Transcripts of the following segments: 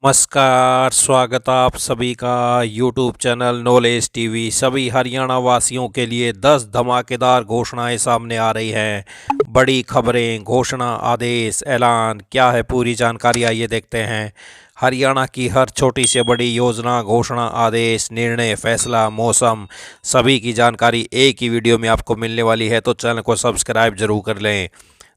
नमस्कार, स्वागत आप सभी का यूट्यूब चैनल नॉलेज टीवी। सभी हरियाणा वासियों के लिए 10 धमाकेदार घोषणाएं सामने आ रही हैं। बड़ी खबरें, घोषणा, आदेश, ऐलान, क्या है पूरी जानकारी, आइए देखते हैं। हरियाणा की हर छोटी से बड़ी योजना, घोषणा, आदेश, निर्णय, फैसला, मौसम, सभी की जानकारी एक ही वीडियो में आपको मिलने वाली है, तो चैनल को सब्सक्राइब जरूर कर लें।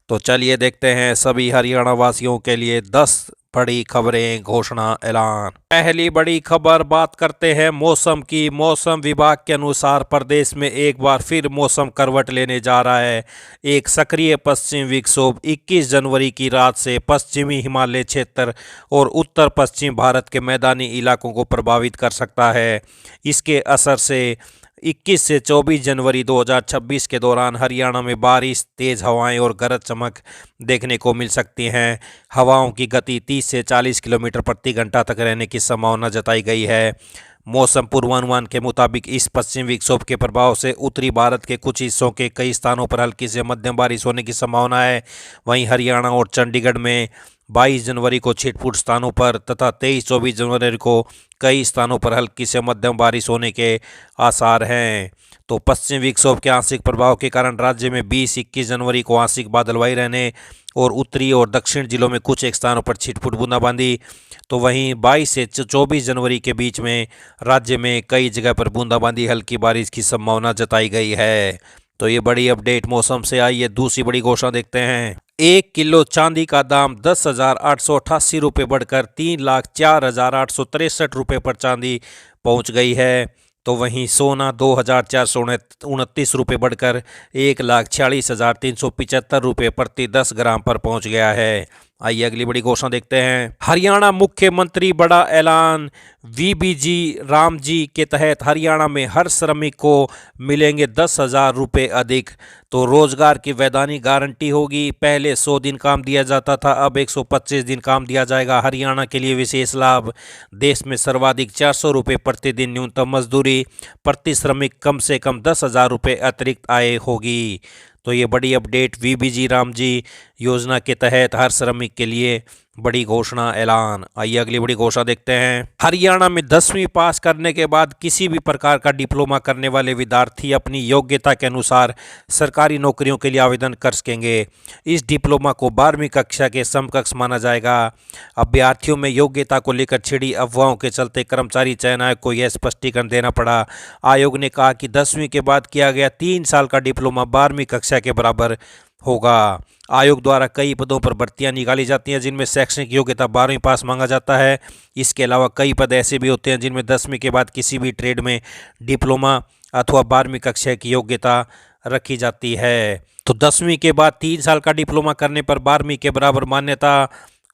तो चलिए देखते हैं सभी हरियाणा वासियों के लिए 10 बड़ी खबरें, घोषणा, ऐलान। पहली बड़ी खबर, बात करते हैं मौसम की। मौसम विभाग के अनुसार प्रदेश में एक बार फिर मौसम करवट लेने जा रहा है। एक सक्रिय पश्चिम विक्षोभ 21 जनवरी की रात से पश्चिमी हिमालय क्षेत्र और उत्तर पश्चिम भारत के मैदानी इलाकों को प्रभावित कर सकता है। इसके असर से 21 से 24 जनवरी 2026 के दौरान हरियाणा में बारिश, तेज हवाएं और गरज चमक देखने को मिल सकती हैं। हवाओं की गति 30 से 40 किलोमीटर प्रति घंटा तक रहने की संभावना जताई गई है। मौसम पूर्वानुमान के मुताबिक इस पश्चिम विक्षोभ के प्रभाव से उत्तरी भारत के कुछ हिस्सों के कई स्थानों पर हल्की से मध्यम बारिश होने की संभावना है। वहीं हरियाणा और चंडीगढ़ में 22 जनवरी को छिटपुट स्थानों पर तथा 23-24 जनवरी को कई स्थानों पर हल्की से मध्यम बारिश होने के आसार हैं। तो पश्चिम विक्षोभ के आंशिक प्रभाव के कारण राज्य में 20-21 जनवरी को आंशिक बादलवाई रहने और उत्तरी और दक्षिण जिलों में कुछ एक स्थानों पर छिटपुट बूंदाबांदी। तो वहीं 22 से 24 जनवरी के बीच में राज्य में कई जगह पर बूंदाबांदी, हल्की बारिश की संभावना जताई गई है। तो ये बड़ी अपडेट मौसम से आई है। दूसरी बड़ी घोषणा देखते हैं। 1 किलो चांदी का दाम 10,888 रुपये बढ़कर 3,04,863 रुपये पर चांदी पहुंच गई है। तो वहीं सोना 2,429 रुपये बढ़कर 1,46,375 रुपये प्रति 10 ग्राम पर पहुंच गया है। आइए अगली बड़ी घोषणा देखते हैं। हरियाणा मुख्यमंत्री बड़ा ऐलान। वीबीजी रामजी के तहत हरियाणा में हर श्रमिक को मिलेंगे 10,000 रुपये अधिक। तो रोजगार की वैधानिक गारंटी होगी। पहले 100 दिन काम दिया जाता था, अब 125 दिन काम दिया जाएगा। हरियाणा के लिए विशेष लाभ। देश में सर्वाधिक 400 रुपये प्रतिदिन न्यूनतम मजदूरी। प्रति श्रमिक कम से कम 10,000 रुपये अतिरिक्त आय होगी। तो ये बड़ी अपडेट वीबीजी रामजी योजना के तहत हर श्रमिक के लिए बड़ी घोषणा, ऐलान। आइए अगली बड़ी घोषणा देखते हैं। हरियाणा में 10वीं पास करने के बाद किसी भी प्रकार का डिप्लोमा करने वाले विद्यार्थी अपनी योग्यता के अनुसार सरकारी नौकरियों के लिए आवेदन कर सकेंगे। इस डिप्लोमा को 12वीं कक्षा के समकक्ष माना जाएगा। अभ्यर्थियों में योग्यता को लेकर छिड़ी अफवाहों के चलते कर्मचारी चयन आयोग को यह स्पष्टीकरण देना पड़ा। आयोग ने कहा कि 10वीं के बाद किया गया 3 साल का डिप्लोमा 12वीं कक्षा के बराबर होगा। आयोग द्वारा कई पदों पर भर्तियां निकाली जाती हैं जिनमें शैक्षणिक योग्यता 12वीं पास मांगा जाता है। इसके अलावा कई पद ऐसे भी होते हैं जिनमें 10वीं के बाद किसी भी ट्रेड में डिप्लोमा अथवा 12वीं कक्षा की योग्यता रखी जाती है। तो 10वीं के बाद 3 साल का डिप्लोमा करने पर 12वीं के बराबर मान्यता।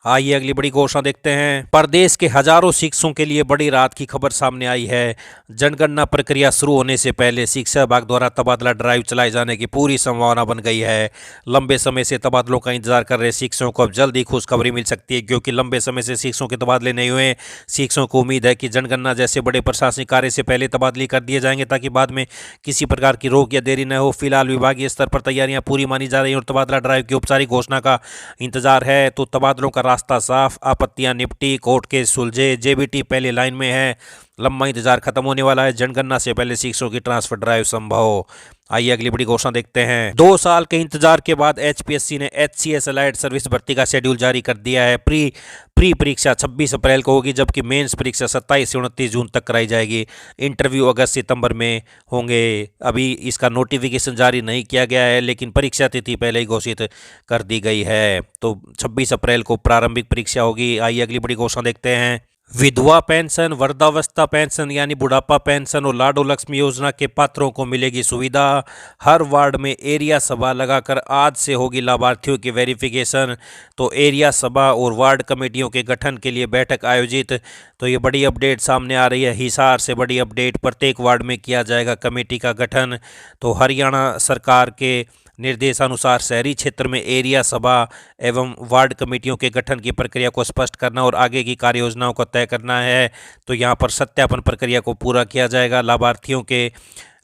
आइए अगली बड़ी घोषणा देखते हैं। प्रदेश के हजारों शिक्षकों के लिए बड़ी राहत की खबर सामने आई है। जनगणना प्रक्रिया शुरू होने से पहले शिक्षा विभाग द्वारा तबादला ड्राइव चलाए जाने की पूरी संभावना बन गई है। लंबे समय से तबादलों का इंतजार कर रहे शिक्षकों को अब जल्द ही खुशखबरी मिल सकती है, क्योंकि लंबे समय से शिक्षकों के तबादले नहीं हुए। शिक्षकों को उम्मीद है कि जनगणना जैसे बड़े प्रशासनिक कार्य से पहले तबादले कर दिए जाएंगे ताकि बाद में किसी प्रकार की रोक या देरी न हो। फिलहाल विभागीय स्तर पर तैयारियां पूरी मानी जा रही हैं और तबादला ड्राइव की औपचारिक घोषणा का इंतजार है। तो तबादलों का रास्ता साफ, आपत्तियां निपटी, कोर्ट केस सुलझे, जेबीटी पहले लाइन में है। लंबा इंतजार खत्म होने वाला है। जनगणना से पहले शिक्षकों की ट्रांसफर ड्राइव संभव। आइए अगली बड़ी घोषणा देखते हैं। 2 साल के इंतजार के बाद एचपीएससी ने एचसीएस अलाइड सर्विस भर्ती का शेड्यूल जारी कर दिया है। प्री परीक्षा 26 अप्रैल को होगी, जबकि मेंस परीक्षा 27 से 29 जून तक कराई जाएगी। इंटरव्यू अगस्त सितंबर में होंगे। अभी इसका नोटिफिकेशन जारी नहीं किया गया है, लेकिन परीक्षा तिथि पहले ही घोषित कर दी गई है। तो 26 अप्रैल को प्रारंभिक परीक्षा होगी। आइए अगली बड़ी घोषणा देखते हैं। विधवा पेंशन, वृद्धावस्था पेंशन यानी बुढ़ापा पेंशन और लाडो लक्ष्मी योजना के पात्रों को मिलेगी सुविधा। हर वार्ड में एरिया सभा लगाकर आज से होगी लाभार्थियों की वेरिफिकेशन। तो एरिया सभा और वार्ड कमेटियों के गठन के लिए बैठक आयोजित। तो ये बड़ी अपडेट सामने आ रही है। हिसार से बड़ी अपडेट, प्रत्येक वार्ड में किया जाएगा कमेटी का गठन। तो हरियाणा सरकार के निर्देशानुसार शहरी क्षेत्र में एरिया सभा एवं वार्ड कमेटियों के गठन की प्रक्रिया को स्पष्ट करना और आगे की कार्य योजनाओं को तय करना है। तो यहाँ पर सत्यापन प्रक्रिया को पूरा किया जाएगा। लाभार्थियों के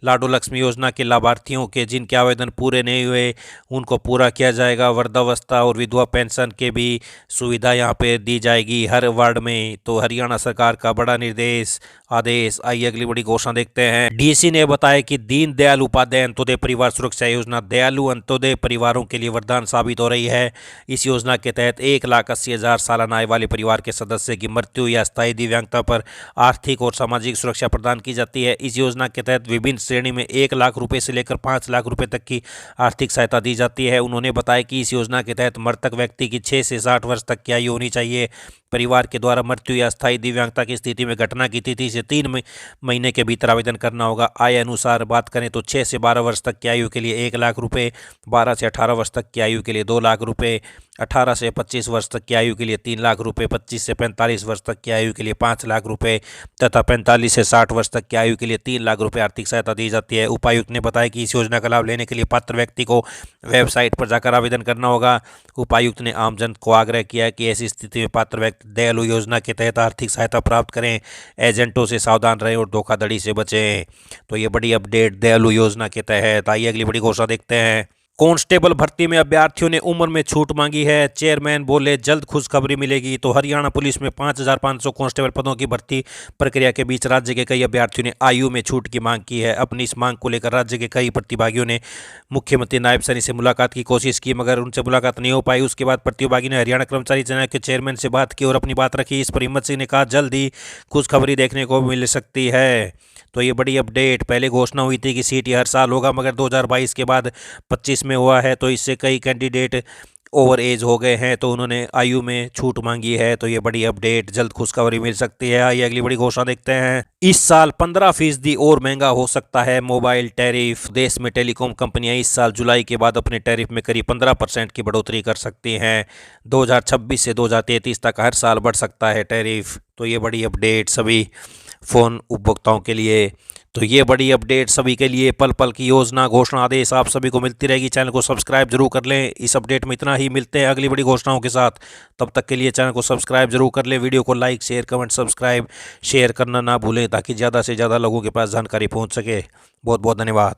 लाडो लक्ष्मी योजना के लाभार्थियों के जिनके आवेदन पूरे नहीं हुए उनको पूरा किया जाएगा। वृद्धावस्था और विधवा पेंशन के भी सुविधा यहाँ पे दी जाएगी हर वार्ड में। तो हरियाणा सरकार का बड़ा निर्देश आदेश। आइए अगली बड़ी घोषणा देखते हैं। डीसी ने बताया कि दीन दयाल उपाध्याय अंत्योदय परिवार सुरक्षा योजना दयालु अंत्योदय परिवारों के लिए वरदान साबित हो रही है। इस योजना के तहत 1,80,000 सालाना आय वाले परिवार के सदस्य की मृत्यु या स्थायी दिव्यांगता पर आर्थिक और सामाजिक सुरक्षा प्रदान की जाती है। इस योजना के तहत विभिन्न श्रेणी में 1 लाख रुपए से लेकर 5 लाख रुपए तक की आर्थिक सहायता दी जाती है। उन्होंने बताया कि इस योजना के तहत मृतक व्यक्ति की 6 से 60 वर्ष तक की आयु होनी चाहिए। परिवार के द्वारा मृत्यु या स्थायी दिव्यांगता की स्थिति में घटना की तिथि से 3 महीने के भीतर आवेदन करना होगा। आय अनुसार बात करें तो 6 से 12 वर्ष तक की आयु के लिए 1 लाख रुपए, 12 से 18 वर्ष तक की आयु के लिए 2 लाख रुपए, 18 से 25 वर्ष तक की आयु के लिए 3 लाख रुपए, 25 से 45 वर्ष तक की आयु के लिए 5 लाख रुपए तथा 45 से 60 वर्ष तक की आयु के लिए 3 लाख रुपए आर्थिक सहायता दी जाती है। उपायुक्त ने बताया कि इस योजना का लाभ लेने के लिए पात्र व्यक्ति को वेबसाइट पर जाकर आवेदन करना होगा। उपायुक्त ने आमजन को आग्रह किया कि ऐसी स्थिति में पात्र व्यक्ति दयालु योजना के तहत आर्थिक सहायता प्राप्त करें, एजेंटों से सावधान रहें और धोखाधड़ी से बचें। तो ये बड़ी अपडेट दयालु योजना के तहत। आइए अगली बड़ी घोषणा देखते हैं। कांस्टेबल भर्ती में अभ्यर्थियों ने उम्र में छूट मांगी है। चेयरमैन बोले जल्द खुशखबरी मिलेगी। तो हरियाणा पुलिस में 5,500 कांस्टेबल पदों की भर्ती प्रक्रिया के बीच राज्य के कई अभ्यर्थियों ने आयु में छूट की मांग की है। अपनी इस मांग को लेकर राज्य के कई प्रतिभागियों ने मुख्यमंत्री नायब सैनी से मुलाकात की कोशिश की मगर उनसे मुलाकात नहीं हो पाई। उसके बाद प्रतिभागी ने हरियाणा कर्मचारी चयन आयोग के चेयरमैन से बात की और अपनी बात रखी। इस पर हिम्मत सिंह ने कहा जल्द ही खुशखबरी देखने को मिल सकती है। तो ये बड़ी अपडेट। पहले घोषणा हुई थी कि सीटी हर साल होगा मगर 2022 के बाद 25 में हुआ है। तो इससे कई कैंडिडेट ओवर एज हो गए हैं तो उन्होंने आयु में छूट मांगी है। तो ये बड़ी अपडेट, जल्द खुशखबरी मिल सकती है। आइए अगली बड़ी घोषणा देखते हैं। इस साल 15% और महंगा हो सकता है मोबाइल टैरिफ। देश में टेलीकॉम कंपनियां इस साल जुलाई के बाद अपने टैरिफ में करीब 15% की बढ़ोतरी कर सकती हैं। 2026 से 2033 तक हर साल बढ़ सकता है टैरिफ। तो ये बड़ी अपडेट सभी फ़ोन उपभोक्ताओं के लिए। तो ये बड़ी अपडेट सभी के लिए पल पल की योजना घोषणा आदेश आप सभी को मिलती रहेगी। चैनल को सब्सक्राइब जरूर कर लें। इस अपडेट में इतना ही, मिलते हैं अगली बड़ी घोषणाओं के साथ। तब तक के लिए चैनल को सब्सक्राइब जरूर कर लें। वीडियो को like share comment subscribe share करना ना भूलें ताकि ज़्यादा से ज़्यादा लोगों के पास जानकारी पहुँच सके। बहुत बहुत धन्यवाद।